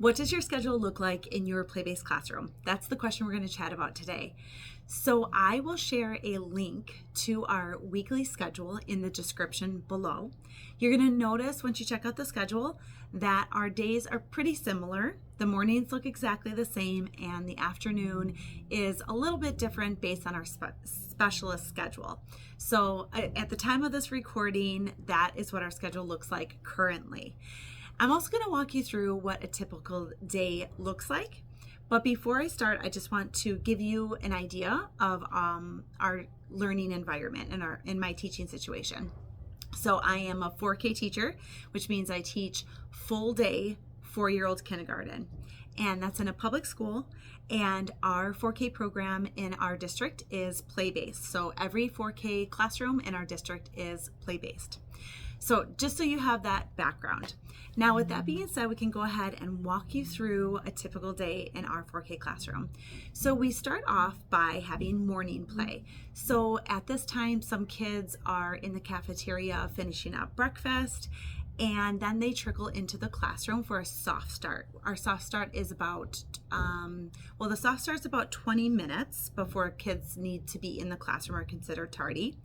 What does your schedule look like in your play-based classroom? That's the question we're going to chat about today. So I will share a link to our weekly schedule in the description below. You're going to notice once you check out the schedule that our days are pretty similar. The mornings look exactly the same, and the afternoon is a little bit different based on our specialist schedule. So at the time of this recording, that is what our schedule looks like currently. I'm also going to walk you through what a typical day looks like. But before I start, I just want to give you an idea of our learning environment in my teaching situation. So I am a 4K teacher, which means I teach full day 4-year-old kindergarten. And that's in a public school. And our 4K program in our district is play-based. So every 4K classroom in our district is play-based. So just so you have that background. Now with that being said, we can go ahead and walk you through a typical day in our 4K classroom. So we start off by having morning play. So at this time, some kids are in the cafeteria finishing up breakfast, and then they trickle into the classroom for a soft start. Our soft start is about, the soft start is about 20 minutes before kids need to be in the classroom or considered tardy.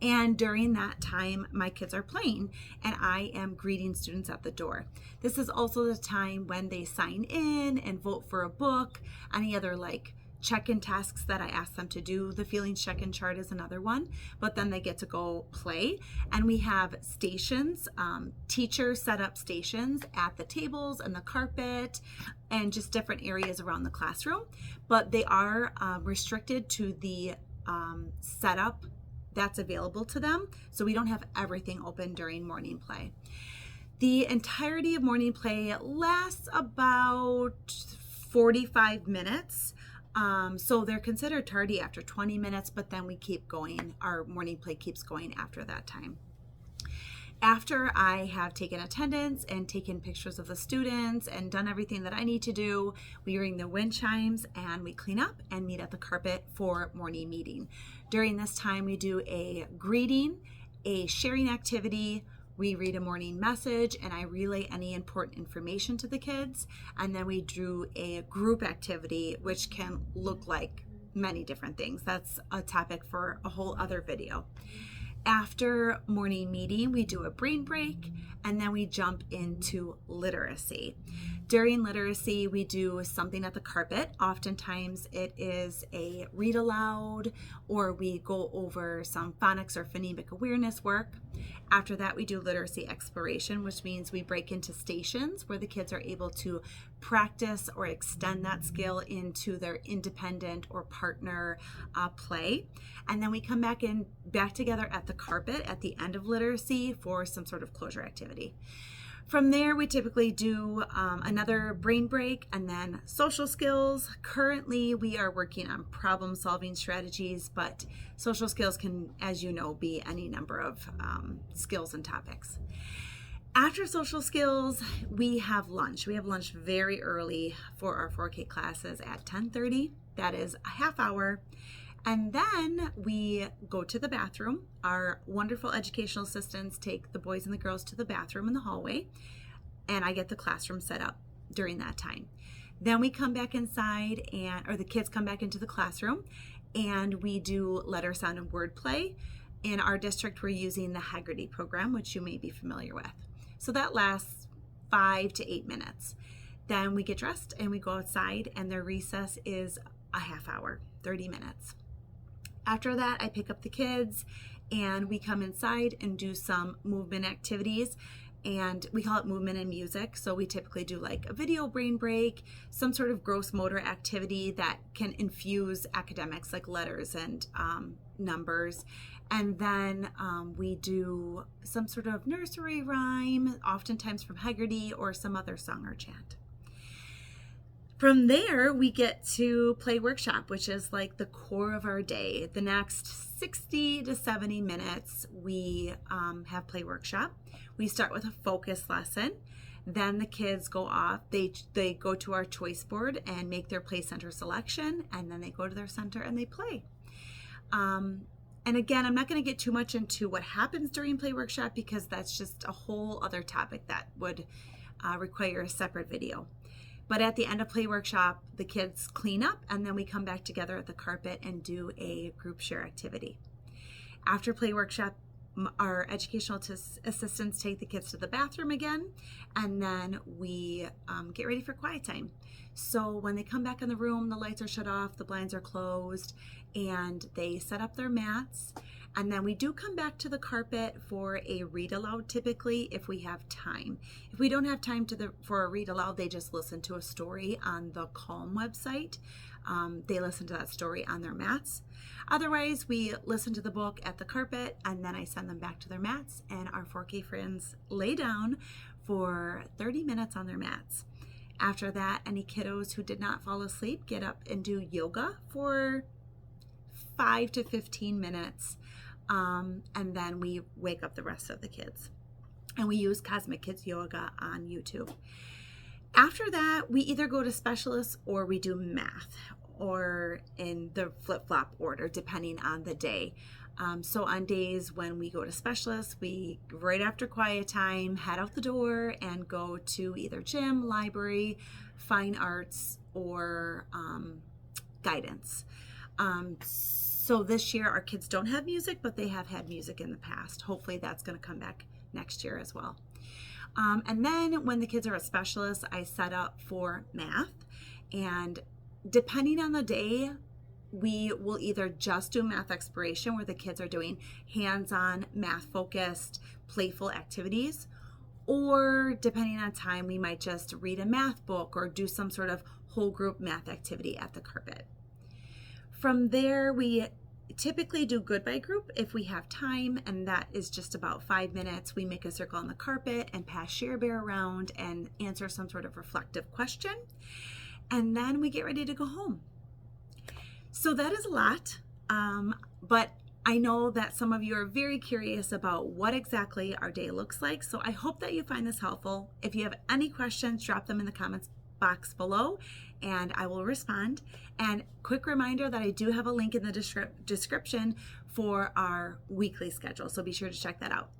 And during that time, my kids are playing and I am greeting students at the door. This is also the time when they sign in and vote for a book, any other check-in tasks that I ask them to do. The feelings check-in chart is another one, but then they get to go play. And we have stations, teachers set up stations at the tables and the carpet and just different areas around the classroom, but they are restricted to the setup that's available to them. So we don't have everything open during morning play. The entirety of morning play lasts about 45 minutes. So they're considered tardy after 20 minutes, but then we keep going. Our morning play keeps going after that time. After I have taken attendance and taken pictures of the students and done everything that I need to do, we ring the wind chimes and we clean up and meet at the carpet for morning meeting. During this time, we do a greeting, a sharing activity, we read a morning message, and I relay any important information to the kids. And then we do a group activity, which can look like many different things. That's a topic for a whole other video. After morning meeting, we do a brain break, and then we jump into literacy. During literacy, we do something at the carpet. Oftentimes it is a read aloud, or we go over some phonics or phonemic awareness work. After that, we do literacy exploration, which means we break into stations where the kids are able to practice or extend that skill into their independent or partner play. And then we come back together at the carpet at the end of literacy for some sort of closure activity. From there, we typically do another brain break and then social skills. Currently, we are working on problem-solving strategies, but social skills can, as you know, be any number of skills and topics. After social skills, we have lunch. We have lunch very early for our 4K classes at 10:30. That is a half hour. And then we go to the bathroom. Our wonderful educational assistants take the boys and the girls to the bathroom in the hallway, and I get the classroom set up during that time. Then we come back inside, or the kids come back into the classroom, and we do letter, sound, and word play. In our district, we're using the Haggerty program, which you may be familiar with. So that lasts 5 to 8 minutes. Then we get dressed and we go outside, and their recess is a half hour, 30 minutes. After that, I pick up the kids and we come inside and do some movement activities, and we call it movement and music. So we typically do like a video brain break, some sort of gross motor activity that can infuse academics like letters and numbers. And then we do some sort of nursery rhyme, oftentimes from Haggerty or some other song or chant. From there, we get to play workshop, which is like the core of our day. The next 60 to 70 minutes, we have play workshop. We start with a focus lesson. Then the kids go off. They go to our choice board and make their play center selection, and then they go to their center and they play. And again, I'm not going to get too much into what happens during play workshop because that's just a whole other topic that would require a separate video. But at the end of play workshop, the kids clean up and then we come back together at the carpet and do a group share activity. After play workshop, our educational assistants take the kids to the bathroom again, and then we get ready for quiet time. So when they come back in the room, the lights are shut off, the blinds are closed, and they set up their mats. And then we do come back to the carpet for a read aloud, typically, if we have time. If we don't have time for a read aloud, they just listen to a story on the Calm website. They listen to that story on their mats. Otherwise, we listen to the book at the carpet, and then I send them back to their mats, and our 4K friends lay down for 30 minutes on their mats. After that, any kiddos who did not fall asleep get up and do yoga for 5 to 15 minutes. And then we wake up the rest of the kids. And we use Cosmic Kids Yoga on YouTube. After that, we either go to specialists or we do math, or in the flip-flop order, depending on the day. So on days when we go to specialists, we, right after quiet time, head out the door and go to either gym, library, fine arts, or guidance. So this year our kids don't have music, but they have had music in the past. Hopefully that's going to come back next year as well. And then when the kids are at specialists, I set up for math, and depending on the day, we will either just do math exploration where the kids are doing hands-on, math-focused, playful activities, or depending on time, we might just read a math book or do some sort of whole group math activity at the carpet. From there, we typically do goodbye group if we have time, and that is just about 5 minutes. We make a circle on the carpet and pass Share Bear around and answer some sort of reflective question, and then we get ready to go home. So that is a lot, but I know that some of you are very curious about what exactly our day looks like, so I hope that you find this helpful. If you have any questions, drop them in the comments box below and I will respond. And quick reminder that I do have a link in the description for our weekly schedule, so be sure to check that out.